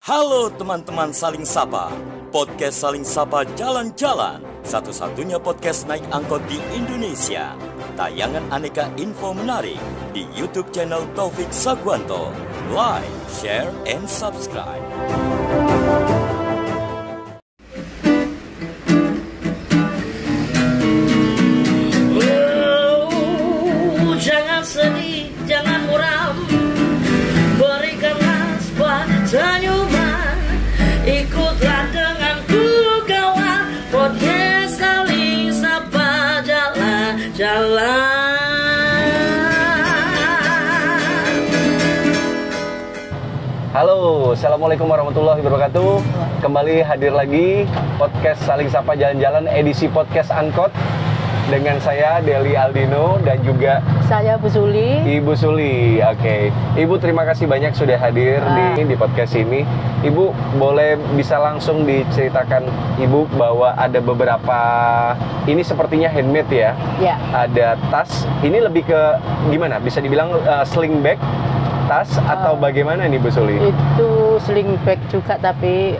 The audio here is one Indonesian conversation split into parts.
Halo teman-teman Saling Sapa, podcast Saling Sapa Jalan-Jalan, satu-satunya podcast naik angkot di Indonesia. Tayangan aneka info menarik di YouTube channel Taufik Sagwanto. Like, share, and subscribe. Jangan sedih, jangan muram, berikanlah sebuah senyuman. Ikutlah denganku kawan, podcast Saling Sapa Jalan-Jalan. Halo, Assalamualaikum warahmatullahi wabarakatuh. Kembali hadir lagi podcast Saling Sapa Jalan-Jalan edisi podcast Angkot dengan saya Deli Aldino dan juga saya Bu Suli. Ibu Suli. Oke. Ibu terima kasih banyak sudah hadir di podcast ini. Ibu boleh bisa langsung diceritakan Ibu bahwa ada beberapa, ini sepertinya handmade ya. Ya. Ada tas. Ini lebih ke gimana? Bisa dibilang sling bag, tas atau bagaimana nih Bu Suli? Itu sling bag juga tapi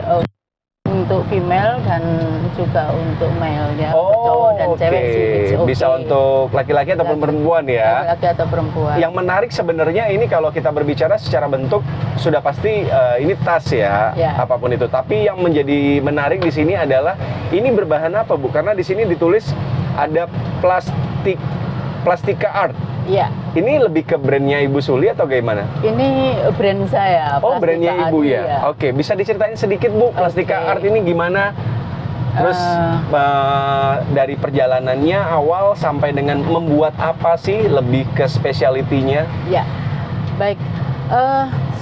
untuk female dan juga untuk male ya. Cowok dan cewek sih. Bisa untuk laki-laki ataupun perempuan ya. Laki-laki atau perempuan. Yang menarik sebenarnya ini kalau kita berbicara secara bentuk sudah pasti ini tas ya, apapun itu. Tapi yang menjadi menarik di sini adalah ini berbahan apa Bu? Karena di sini ditulis ada Plastika Art. Iya. Ini lebih ke brandnya Ibu Suli atau gimana? Ini brand saya. Oh, brandnya Ibu ya. Oke, bisa diceritain sedikit Bu, Plastika Art ini gimana? Terus dari perjalanannya awal sampai dengan membuat apa sih, lebih ke spesialitinya? Ya, baik.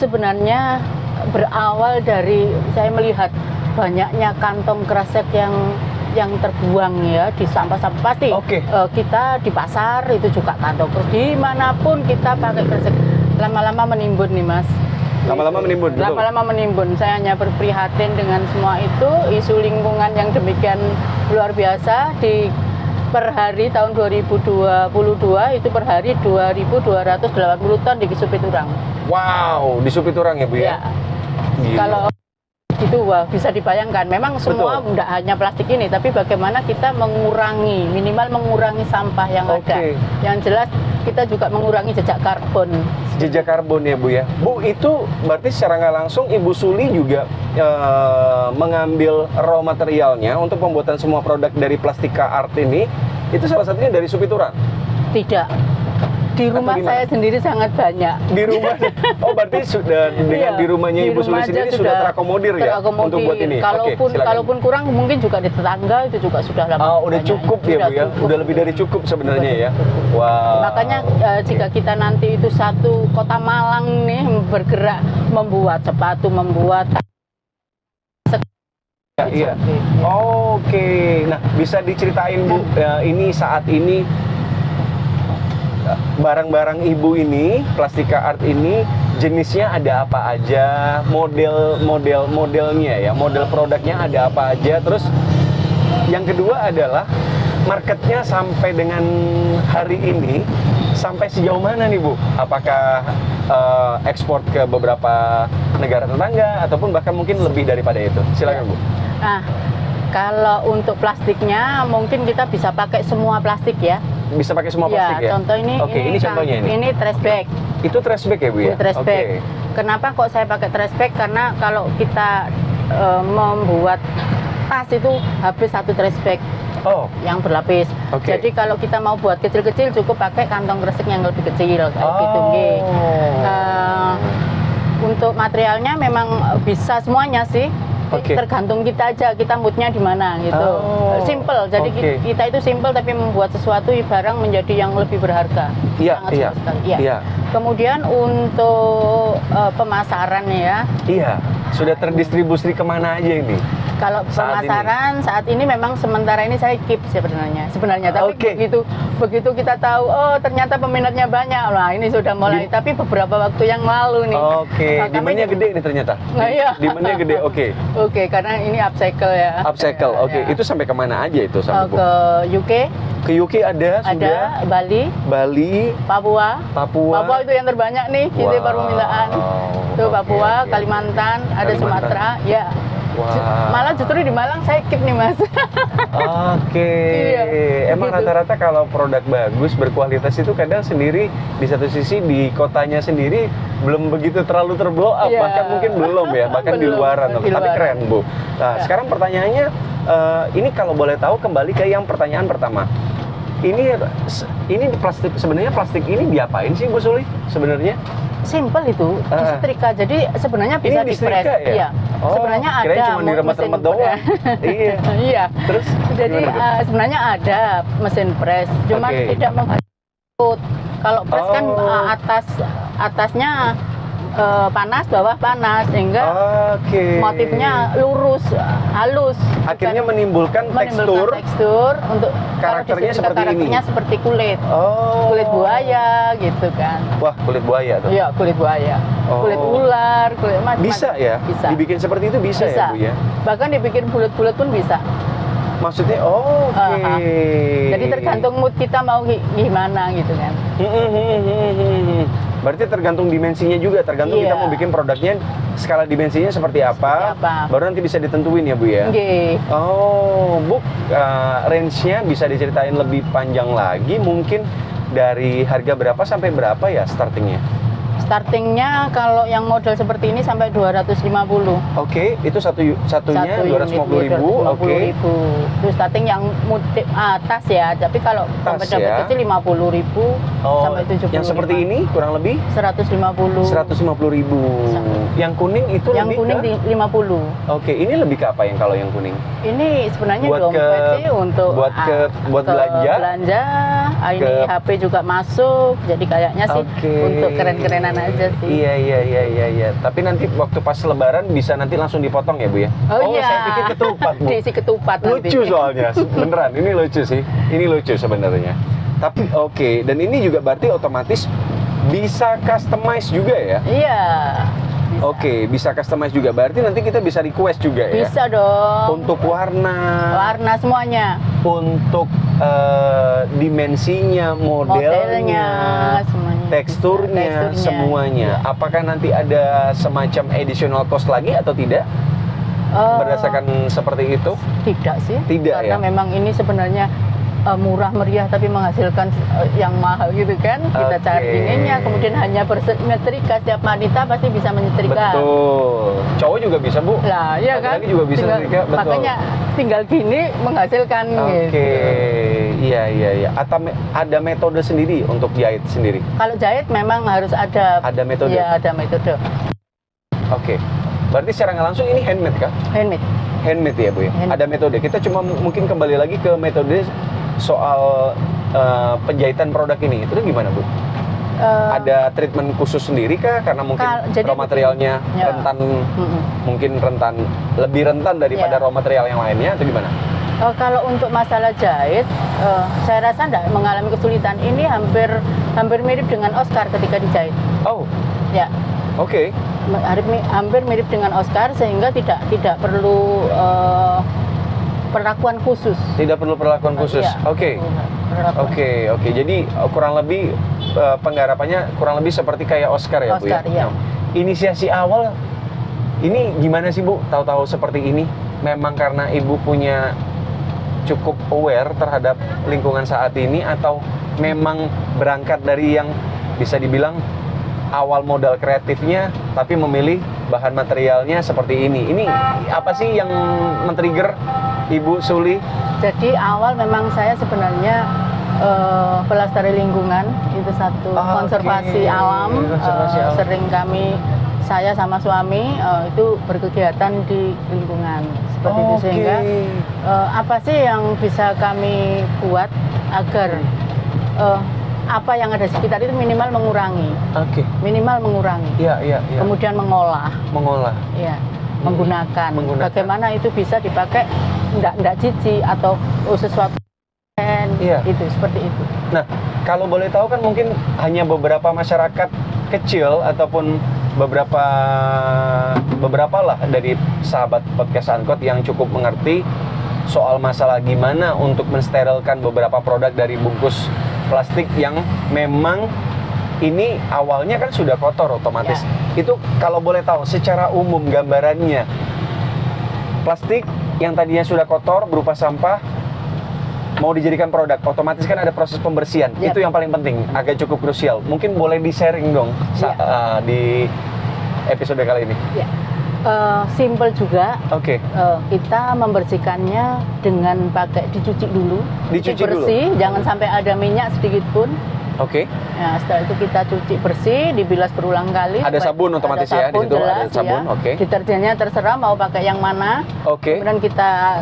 Sebenarnya berawal dari saya melihat banyaknya kantong kresek yang terbuang ya di sampah-sampah. Pasti kita di pasar itu juga kantong kresek, dimanapun kita pakai kresek lama-lama menimbun nih Mas. Lama-lama menimbun, betul. Lama-lama menimbun. Saya hanya berprihatin dengan semua itu, isu lingkungan yang demikian luar biasa. Di per hari tahun 2022 itu per hari 2.280 ton di Supiturang. Wow, di Supiturang ya Bu ya? Kalau itu wah, bisa dibayangkan. Memang semua tidak hanya plastik ini, tapi bagaimana kita minimal mengurangi sampah yang ada. Yang jelas kita juga mengurangi jejak karbon. Jejak karbon ya Bu ya. Bu, itu berarti secara nggak langsung Ibu Suli juga mengambil raw materialnya untuk pembuatan semua produk dari Plastika Art ini, itu salah satunya dari Supiturang? Tidak. Di rumah saya sendiri sangat banyak. Di rumah? Oh, berarti sudah dengan di rumahnya Ibu Suli sendiri sudah terakomodir ya untuk buat ini? Kalaupun kurang mungkin juga di tetangga itu juga sudah lama. Udah cukup ya Bu ya? Udah lebih dari cukup sebenarnya ya? Wow. Makanya jika kita nanti itu satu kota Malang nih bergerak membuat sepatu, membuat Iya. Oke. Nah, bisa diceritain Bu, ini saat ini barang-barang Ibu ini, Plastika Art ini, jenisnya ada apa aja, modelnya ya, model produknya ada apa aja. Terus yang kedua adalah marketnya sampai dengan hari ini sampai sejauh mana nih Bu? Apakah ekspor ke beberapa negara tetangga ataupun bahkan mungkin lebih daripada itu? Silakan Bu. Nah, kalau untuk plastiknya mungkin kita bisa pakai semua plastik ya. Bisa pakai semua plastik ya? Contoh ini. Ini contohnya ini. Ini trash bag. Itu trash bag ya Bu ya? Trash bag. Kenapa kok saya pakai trash bag? Karena kalau kita membuat tas itu habis satu trash bag. Yang berlapis. Jadi kalau kita mau buat kecil-kecil cukup pakai kantong kresek yang lebih kecil kayak gitu. Untuk materialnya memang bisa semuanya sih. Tergantung kita aja, kita moodnya di mana gitu. Simple, jadi kita itu simple tapi membuat sesuatu barang menjadi yang lebih berharga. Sangat sekali. Kemudian untuk pemasaran ya. Sudah terdistribusi kemana aja ini? Kalau pemasaran saat ini memang sementara ini saya keep sebenarnya. Tapi begitu kita tahu, oh ternyata peminatnya banyak, lah ini sudah mulai. Tapi beberapa waktu yang lalu nih. Demandnya gede nih ternyata. Nah, iya. Demandnya gede. Oke, karena ini upcycle ya. Upcycle, ya. Itu sampai kemana aja itu sampai Bu? Ke UK. Ke UK sudah. Bali, Papua itu yang terbanyak nih, kita permintaan. Itu Papua, Kalimantan, ada Sumatera, ya. Malah justru di Malang saya keep nih Mas. Iya, emang gitu. Rata-rata kalau produk bagus, berkualitas itu kadang sendiri di satu sisi di kotanya sendiri belum begitu terlalu terblow up, bahkan mungkin belum ya, bahkan di luaran. Tapi keren Bu. Nah, sekarang pertanyaannya, ini kalau boleh tahu kembali ke yang pertanyaan pertama. Ini plastik, sebenarnya plastik ini diapain sih Bu Suli sebenarnya? Simple itu, disetrika. Jadi sebenarnya bisa di-press. Ya? Iya. Sebenarnya ada cuma diremet-remet doang. Iya. Terus jadi sebenarnya ada mesin press, cuma tidak menghasilkan. Kalau press kan atasnya panas, bawah panas, sehingga motifnya lurus, halus. Akhirnya menimbulkan tekstur untuk karakternya seperti kulit. Kulit buaya gitu kan. Wah, kulit buaya tuh. Iya, kulit buaya. Kulit ular, kulit macam-macam. Bisa ya? Bisa. Dibikin seperti itu bisa ya, Bu ya? Bahkan dibikin bulat-bulat pun bisa. Maksudnya, jadi tergantung mood kita mau gimana gitu kan. Berarti tergantung dimensinya juga, tergantung kita mau bikin produknya, skala dimensinya seperti apa, baru nanti bisa ditentuin ya Bu ya? Bu, range-nya bisa diceritain lebih panjang lagi, mungkin dari harga berapa sampai berapa ya startingnya? Startingnya kalau yang model seperti ini sampai 250. Itu satunya 250.000. Itu starting yang atas ya. Tapi kalau sampai dapat kecil 50.000 sampai 70. Yang seperti ini kurang lebih 150. 150.000. Yang kuning itu yang lebih kuning ke? 50. Ini lebih ke apa yang kalau yang kuning? Ini sebenarnya dompet sih untuk buat belanja. Ini HP juga masuk. Jadi kayaknya sih untuk keren-kerenan aja sih. Iya. Tapi nanti waktu pas lebaran bisa nanti langsung dipotong ya Bu ya? Iya. Saya pikir ketupat Bu. Diisi ketupat nanti. Lucu soalnya, beneran. Ini lucu sih. Ini lucu sebenarnya. Tapi dan ini juga berarti otomatis bisa customize juga ya? Iya. Bisa customize juga. Berarti nanti kita bisa request juga ya? Bisa dong. Untuk warna semuanya. Untuk dimensinya, modelnya, semuanya. Teksturnya, semuanya. Apakah nanti ada semacam additional cost lagi atau tidak? Berdasarkan seperti itu? Tidak sih. Karena memang ini sebenarnya murah meriah tapi menghasilkan yang mahal gitu kan. Kita cari ininya, kemudian hanya menyetrika. Setiap wanita pasti bisa menyetrika. Betul. Cowok juga bisa Bu. Lah, iya kan. Laki juga bisa menyetrika. Betul. Makanya tinggal gini menghasilkan gitu. Iya. Atau ada metode sendiri untuk jahit sendiri? Kalau jahit memang harus ada. Ada metode? Iya, ada metode. Berarti secara nggak langsung ini handmade kah? Handmade ya Bu ya? Ada metode. Kita cuma mungkin kembali lagi ke metode soal penjahitan produk ini. Itu gimana Bu? Ada treatment khusus sendiri kah? Karena mungkin raw materialnya rentan, mungkin lebih rentan daripada raw material yang lainnya, atau gimana? Kalau untuk masalah jahit, saya rasa tidak mengalami kesulitan. Ini hampir mirip dengan Oscar ketika dijahit. Ya. Hampir mirip dengan Oscar, sehingga tidak perlu perlakuan khusus. Tidak perlu perlakuan khusus. Jadi kurang lebih penggarapannya kurang lebih seperti kayak Oscar ya Bu ya? Iya. Inisiasi awal ini gimana sih Bu? Tahu-tahu seperti ini? Memang karena Ibu punya cukup aware terhadap lingkungan saat ini, atau memang berangkat dari yang bisa dibilang awal modal kreatifnya tapi memilih bahan materialnya seperti ini? Ini apa sih yang men-trigger Ibu Suli? Jadi awal memang saya sebenarnya pelestari lingkungan, itu satu konservasi alam. Sering saya sama suami itu berkegiatan di lingkungan seperti itu, sehingga apa sih yang bisa kami buat agar apa yang ada di sekitar itu minimal mengurangi. Iya. Kemudian mengolah. Mengolah. Iya. menggunakan. Bagaimana itu bisa dipakai enggak jijik atau sesuatu itu seperti itu. Nah, kalau boleh tahu kan mungkin hanya beberapa masyarakat kecil ataupun beberapa lah dari sahabat podcast Angkot yang cukup mengerti soal masalah gimana untuk mensterilkan beberapa produk dari bungkus plastik yang memang ini awalnya kan sudah kotor otomatis. Itu kalau boleh tahu secara umum gambarannya, plastik yang tadinya sudah kotor berupa sampah mau dijadikan produk, otomatis kan ada proses pembersihan. Itu yang paling penting, agak cukup krusial. Mungkin boleh di-sharing dong di episode kali ini. Simple juga. Kita membersihkannya dengan pakai dicuci dulu. Dicuci bersih, jangan sampai ada minyak sedikit pun. Nah, setelah itu kita cuci bersih, dibilas berulang kali. Ada sabun otomatis ya, di situ ada sabun. Deterjennya terserah mau pakai yang mana. Kemudian kita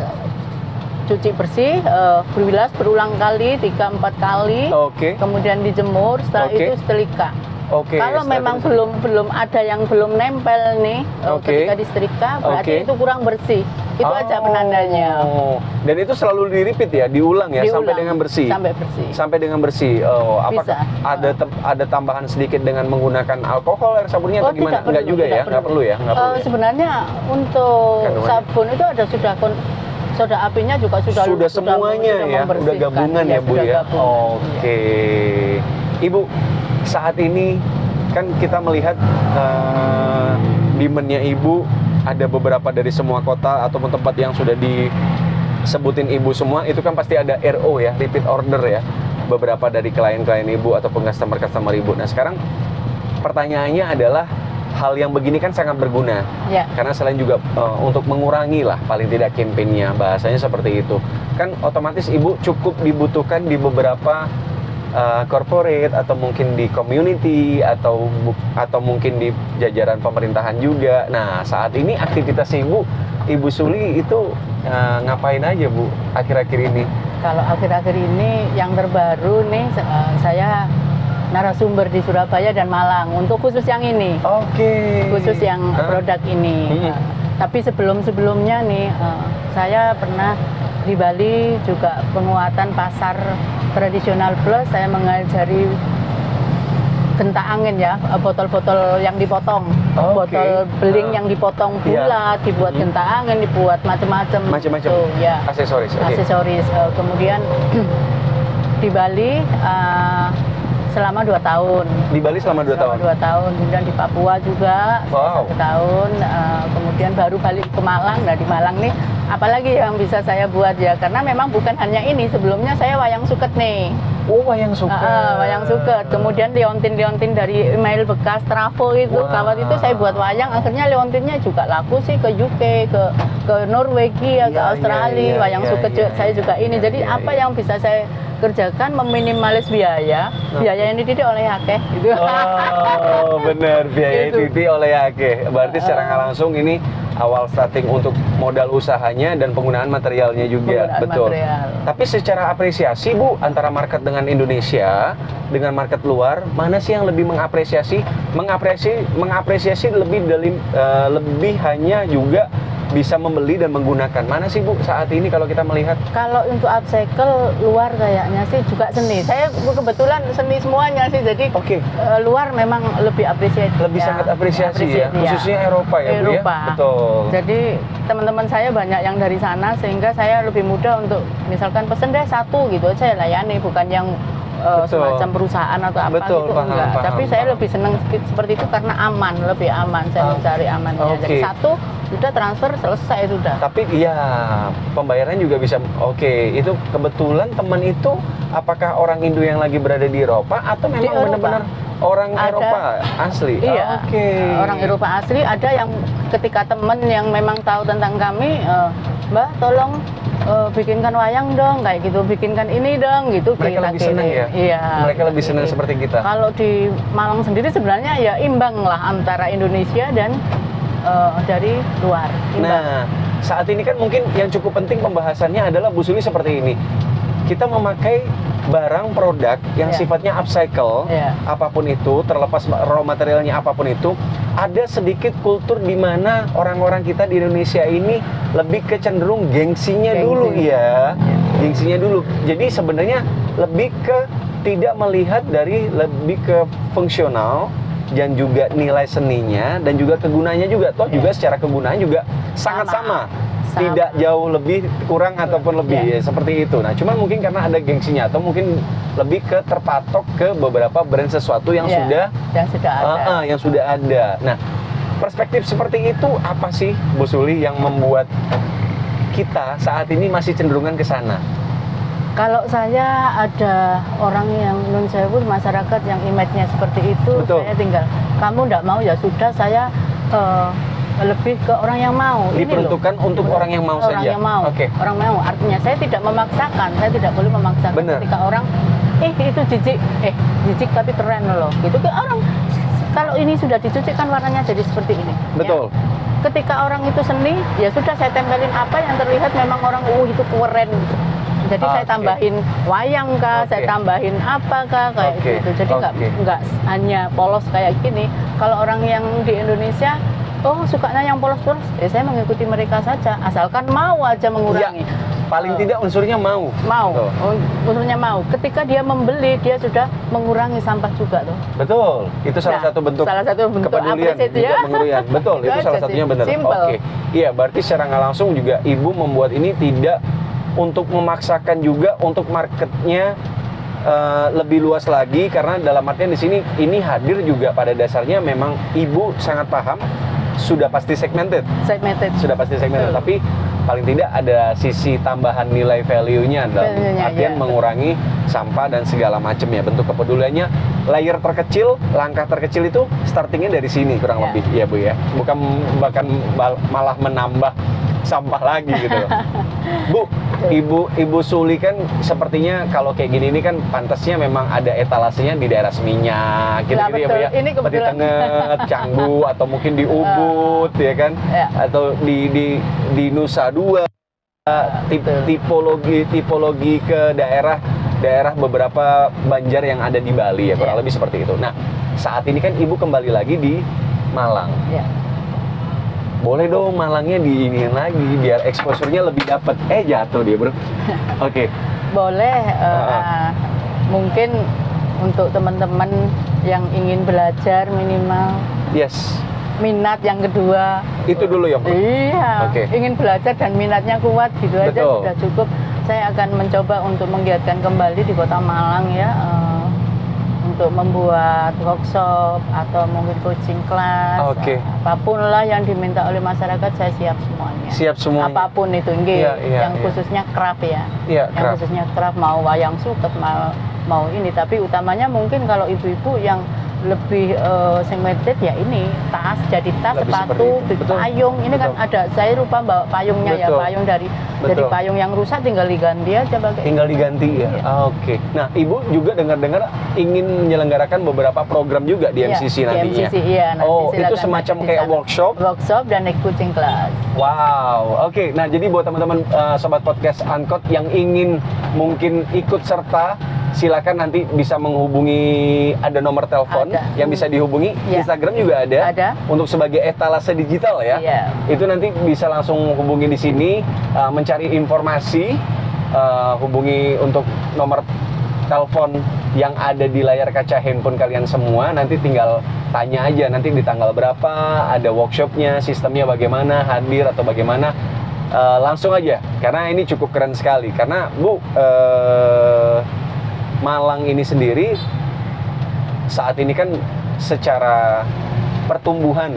cuci bersih, berbilas berulang kali 3-4 kali. Kemudian dijemur, setelah itu setrika. Kalau memang belum ada yang belum nempel nih, ketika disetrika berarti itu kurang bersih. Itu aja penandanya. Dan itu selalu di-repeat ya, diulang ya, sampai dengan bersih. Sampai dengan bersih. Apakah ada tambahan sedikit dengan menggunakan alkohol air sabunnya atau gimana? Enggak juga ya, nggak perlu ya. Sebenarnya untuk sabun itu ada soda apinya juga sudah semuanya ya, udah gabungan ya Bu ya. Ibu, saat ini kan kita melihat demand-nya Ibu ada beberapa dari semua kota ataupun tempat yang sudah disebutin Ibu semua, itu kan pasti ada RO ya, repeat order ya, beberapa dari klien-klien Ibu ataupun customer Ibu. Nah sekarang pertanyaannya adalah, hal yang begini kan sangat berguna, karena selain juga untuk mengurangi lah paling tidak campaign-nya, bahasanya seperti itu. Kan otomatis Ibu cukup dibutuhkan di beberapa corporate atau mungkin di community atau mungkin di jajaran pemerintahan juga. Nah saat ini aktivitas Ibu Suli itu ngapain aja Bu akhir-akhir ini? Kalau akhir-akhir ini yang terbaru nih, saya narasumber di Surabaya dan Malang untuk khusus yang ini. Khusus yang produk ini. Tapi sebelumnya nih, saya pernah di Bali juga penguatan pasar tradisional plus. Saya mengajari genta angin ya, botol-botol yang dipotong, botol beling yang dipotong bulat, dibuat genta angin, dibuat macam-macam. Ya. Aksesoris. Kemudian di Bali selama 2 tahun. Di Bali selama 2 tahun? 2 tahun. Kemudian di Papua juga 1 tahun. Kemudian baru balik ke Malang. Nah di Malang nih, apalagi yang bisa saya buat ya? Karena memang bukan hanya ini. Sebelumnya saya wayang suket nih. Wayang suket. Wayang suket. Kemudian leontin dari email bekas trafo itu. Kalau itu saya buat wayang. Akhirnya leontinnya juga laku sih ke UK, ke Norwegia, ke Australia. Wayang suket saya juga ini. Jadi apa yang bisa saya kerjakan meminimalis biaya yang dididik oleh akeh gitu. Bener, biaya yang dididik oleh akeh. Berarti secara nggak langsung ini awal starting untuk modal usahanya dan penggunaan materialnya juga. Betul. Tapi secara apresiasi Bu, antara market dengan Indonesia dengan market luar, mana sih yang lebih mengapresiasi lebih hanya juga bisa membeli dan menggunakan? Mana sih Bu saat ini kalau kita melihat? Kalau untuk upcycle luar kayaknya sih juga seni. Saya kebetulan seni semuanya sih, jadi luar memang lebih apresiasi. Lebih sangat apresiasi ya, khususnya Eropa ya Bu ya? Betul. Jadi teman-teman saya banyak yang dari sana, sehingga saya lebih mudah untuk misalkan pesen deh 1 gitu, saya layani, bukan yang semacam perusahaan atau apa gitu, enggak. Tapi saya lebih senang seperti itu karena lebih aman. Saya mencari amannya. Jadi 1 sudah transfer selesai sudah. Tapi iya, pembayaran juga bisa. Itu kebetulan teman itu apakah orang Indo yang lagi berada di Eropa atau memang benar-benar orang Eropa asli? Iya. Orang Eropa asli. Ada yang ketika teman yang memang tahu tentang kami, Mbak tolong bikinkan wayang dong, kayak gitu, bikinkan ini dong gitu. Mereka lebih senang ya? Iya. Mereka lebih senang seperti kita. Kalau di Malang sendiri sebenarnya ya imbang lah antara Indonesia dan dari luar. Nah, saat ini kan mungkin yang cukup penting pembahasannya adalah Bu Suli seperti ini. Kita memakai barang produk yang sifatnya upcycle, apapun itu, terlepas raw materialnya apapun itu, ada sedikit kultur di mana orang-orang kita di Indonesia ini lebih kecenderung gengsinya dulu ya. Gengsinya dulu. Jadi sebenarnya lebih ke tidak melihat dari lebih ke fungsional dan juga nilai seninya dan juga kegunaannya juga. Toh juga secara kegunaan juga sangat sama. Tidak jauh lebih kurang ataupun lebih seperti itu. Nah, cuman mungkin karena ada gengsinya atau mungkin lebih ke terpatok ke beberapa brand sesuatu yang sudah ada. Yang sudah ada. Nah, perspektif seperti itu apa sih, Bu Suli, yang membuat kita saat ini masih cenderungan ke sana? Kalau saya ada orang yang nun sewu masyarakat yang image-nya seperti itu, saya tinggal. Kamu tidak mau ya sudah, saya lebih ke orang yang mau. Diperuntukkan untuk orang yang mau saja. Orang yang mau. Orang mau. Artinya saya tidak memaksakan. Saya tidak boleh memaksakan. Ketika orang, itu jijik tapi keren loh. Gitu ke orang. Kalau ini sudah dicuci kan warnanya jadi seperti ini. Betul. Ya. Ketika orang itu seni, ya sudah saya tempelin apa yang terlihat memang orang itu keren. Jadi saya tambahin wayang kah, saya tambahin apa kah kayak gitu. Jadi nggak hanya polos kayak gini. Kalau orang yang di Indonesia sukanya yang polos-polos, saya mengikuti mereka saja, asalkan mau aja mengurangi. Paling tidak unsurnya mau. Unsurnya mau. Ketika dia membeli, dia sudah mengurangi sampah juga tuh. Betul. Itu salah satu bentuk kepedulian juga mengurangi. Betul. Itu salah satunya benar. Iya, berarti secara nggak langsung juga Ibu membuat ini tidak untuk memaksakan juga untuk marketnya lebih luas lagi, karena dalam artian di sini ini hadir juga pada dasarnya memang Ibu sangat paham. Sudah pasti segmented. Sudah pasti segmented. Tapi paling tidak ada sisi tambahan nilai value-nya dalam artian mengurangi sampah dan segala macam ya. Bentuk kepeduliannya, layer terkecil, langkah terkecil itu startingnya dari sini kurang lebih ya Bu ya. Bukan bahkan malah menambah sampah lagi gitu loh. Bu, Ibu Suli kan sepertinya kalau kayak gini ini kan pantasnya memang ada etalasenya di daerah Seminyak gitu-gitu ya Bu ya. Ini Peti Tengah, Canggu atau mungkin di Ubud ya kan. Atau di Nusa Dua. Tipologi ke daerah beberapa Banjar yang ada di Bali ya, kurang lebih seperti itu. Nah, saat ini kan Ibu kembali lagi di Malang. Boleh dong Malangnya diiniin lagi biar exposure-nya lebih dapat. Jatuh dia bro. Boleh. Mungkin untuk teman-teman yang ingin belajar minimal. Minat yang kedua. Itu dulu ya bro. Iya. Ingin belajar dan minatnya kuat gitu aja sudah cukup. Saya akan mencoba untuk menggiatkan kembali di Kota Malang ya. Untuk membuat workshop atau mungkin coaching class, apapun lah yang diminta oleh masyarakat, saya siap semuanya. Apapun itu, yang khususnya craft ya. Yang khususnya craft, mau wayang suket, mau ini. Tapi utamanya mungkin kalau ibu-ibu yang lebih segmented ya ini tas, jadi tas, sepatu, payung. Ini kan ada, saya lupa bawa payungnya ya, payung dari payung yang rusak tinggal diganti aja pakai. Tinggal diganti ya. Nah, Ibu juga dengar-dengar ingin menyelenggarakan beberapa program juga di MCC nantinya. Nanti itu semacam kayak workshop dan coaching class. Wow. Nah, jadi buat teman-teman sobat podcast Angkot yang ingin mungkin ikut serta, silakan nanti bisa menghubungi, ada nomor telepon yang bisa dihubungi, Instagram juga ada. Untuk sebagai etalase digital ya. Itu nanti bisa langsung hubungi di sini, mencari informasi, hubungi untuk nomor telepon yang ada di layar kaca handphone kalian semua. Nanti tinggal tanya aja nanti di tanggal berapa, ada workshopnya, sistemnya bagaimana, hadir atau bagaimana. Langsung aja, karena ini cukup keren sekali. Karena Bu, Malang ini sendiri saat ini kan secara pertumbuhan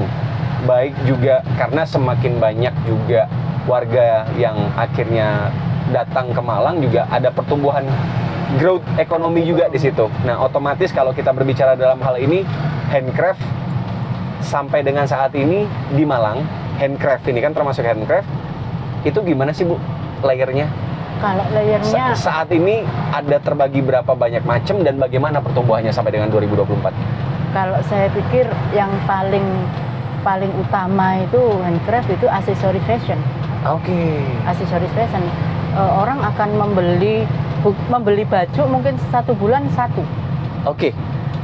baik juga karena semakin banyak juga warga yang akhirnya datang ke Malang, juga ada pertumbuhan growth ekonomi juga di situ. Nah, otomatis kalau kita berbicara dalam hal ini handcraft sampai dengan saat ini di Malang, handcraft ini kan termasuk handcraft, itu gimana sih Bu layernya? Kalau layernya saat ini ada terbagi berapa banyak macam dan bagaimana pertumbuhannya sampai dengan 2024? Kalau saya pikir yang paling utama itu handcraft itu aksesori fashion. Aksesori fashion. Orang akan membeli membeli baju mungkin 1 bulan 1. Oke.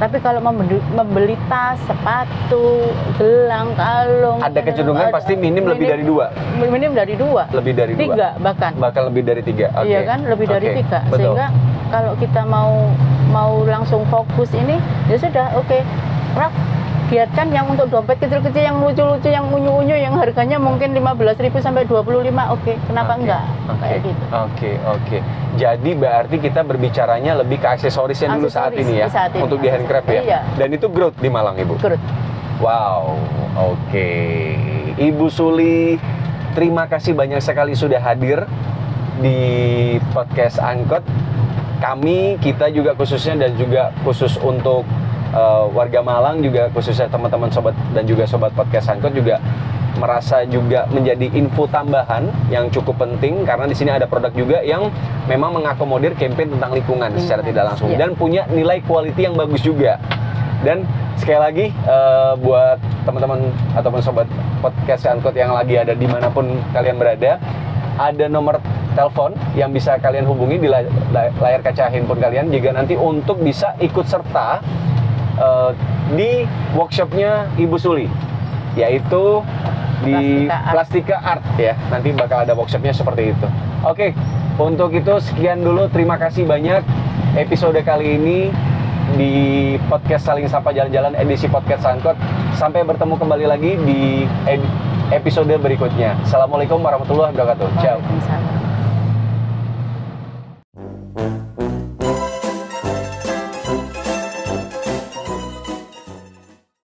Tapi kalau membeli tas, sepatu, gelang, kalung, ada kecenderungan pasti minim lebih dari 2. Minim dari 2. Lebih dari 2. 3 bahkan. Bahkan lebih dari 3. Okay. Iya kan, lebih dari 3. Betul. Sehingga kalau kita mau langsung fokus ini, ya sudah, oke. Raf, biarkan yang untuk dompet kecil-kecil, yang lucu-lucu, yang unyu-unyu, yang harganya mungkin 15.000 sampai 25, oke. Kenapa enggak? Kayak gitu. Oke. Jadi berarti kita berbicaranya lebih ke aksesorisnya dulu saat ini ya, untuk di handcraft ya. Iya. Dan itu growth di Malang, Ibu. Growth. Wow, oke. Ibu Suli, terima kasih banyak sekali sudah hadir di podcast Angkot. Kita juga khususnya dan juga khusus untuk warga Malang, juga khususnya teman-teman sobat dan juga sobat podcast Angkot juga merasa juga menjadi info tambahan yang cukup penting, karena di sini ada produk juga yang memang mengakomodir campaign tentang lingkungan secara tidak langsung dan punya nilai quality yang bagus juga. Dan sekali lagi buat teman-teman ataupun sobat podcast Angkot yang lagi ada dimanapun kalian berada, ada nomor telepon yang bisa kalian hubungi di layar kaca handphone kalian jika nanti untuk bisa ikut serta di workshopnya Ibu Suli, yaitu di Plastika Art ya. Nanti bakal ada workshopnya seperti itu. Oke, untuk itu sekian dulu. Terima kasih banyak episode kali ini di podcast Saling Sapa Jalan-Jalan edisi podcast Angkot. Sampai bertemu kembali lagi di episode berikutnya. Assalamualaikum warahmatullahi wabarakatuh. Ciao.